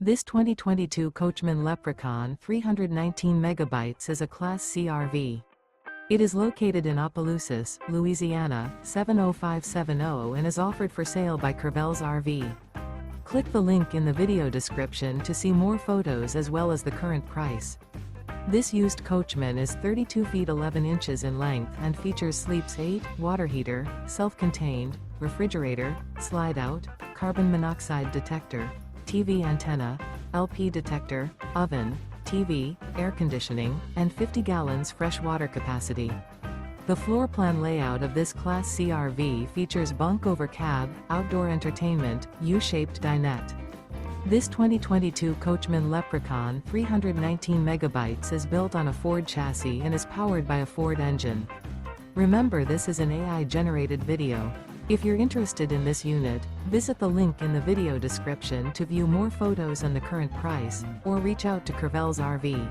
This 2022 Coachmen Leprechaun 319 megabytes is a Class C RV. It is located in Opelousas, Louisiana, 70570 and is offered for sale by Coachmen RV. Click the link in the video description to see more photos as well as the current price. This used Coachmen is 32 feet 11 inches in length and features sleeps 8, water heater, self-contained, refrigerator, slide-out, carbon monoxide detector, TV antenna, LP detector, oven, TV, air conditioning, and 50 gallons fresh water capacity. The floor plan layout of this Class C RV features bunk over cab, outdoor entertainment, U-shaped dinette. This 2022 Coachmen Leprechaun 319 megabytes is built on a Ford chassis and is powered by a Ford engine. Remember, this is an AI-generated video. If you're interested in this unit, visit the link in the video description to view more photos and the current price, or reach out to Coachmen RV.